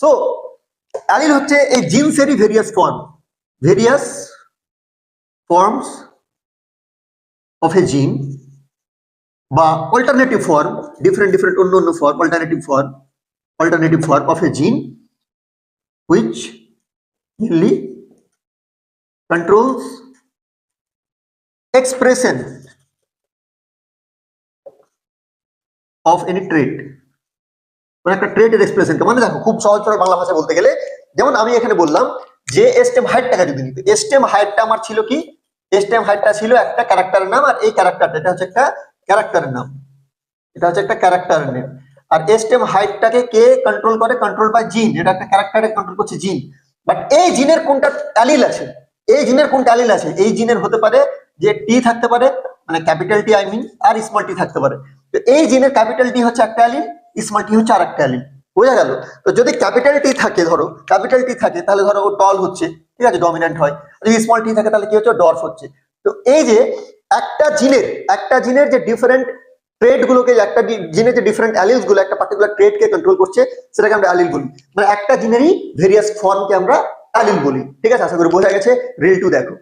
So allele হচ্ছে এই জিনসেরই various forms of এ জিন বা অল্টারনেটিভ ফর্ম, ডিফারেন্ট অন্য form, alternative form of a gene which mainly controls expression of any trait. মানে একটা ট্রেটের এক্সপ্রেশন মানে দেখো খুব সহজ করে বাংলা ভাষায় বলতে গেলে, যেমন আমি এখানে বললাম যে স্টেম হাইটটাকে যদি নিতে, স্টেম হাইটটা আমার ছিল কি, স্টেম হাইটটা ছিল একটা ক্যারেক্টারের নাম, আর এই ক্যারেক্টারটা এটা হচ্ছে একটা ক্যারেক্টারের নাম, এটা হচ্ছে একটা ক্যারেক্টারের নেম। আর স্টেম হাইটটাকে কে কন্ট্রোল করে? কন্ট্রোল বাই জিন, এটা একটা ক্যারেক্টারে কন্ট্রোল করছে জিন। বাট এই জিনের কোনটা অ্যালিল আছে, এই জিনের কোনটা অ্যালিল আছে, এই জিনের হতে পারে যে টি থাকতে পারে, মানে ক্যাপিটাল টি আই মিন, আর স্মল টি থাকতে পারে। তো এই জিনের ক্যাপিটাল টি হচ্ছে একটা অ্যালিল, স্মল টি হচ্ছে আর একটা অ্যালিল, বোঝা গেল? তো যদি ক্যাপিটাল টি থাকে, ধরো ক্যাপিটাল টি থাকে তাহলে ধরো ও টল হচ্ছে, ঠিক আছে, ডমিন্যান্ট হয়। যদি স্মল টি থাকে তাহলে কি হচ্ছে? ডর্ফ হচ্ছে। তো এই যে একটা জিনের যে ডিফারেন্ট ট্রেড গুলোকে, একটা জিনের যে ডিফারেন্ট অ্যালিলস গুলো একটা পার্টিকুলার ট্রেড কে কন্ট্রোল করছে, সেটাকে আমরা অ্যালিল বলি। মানে একটা জিনেরই ভেরিয়াস ফর্মকে আমরা অ্যালিল বলি। ঠিক আছে, আশা করি বোঝা গেছে। রিল 2 দেখো।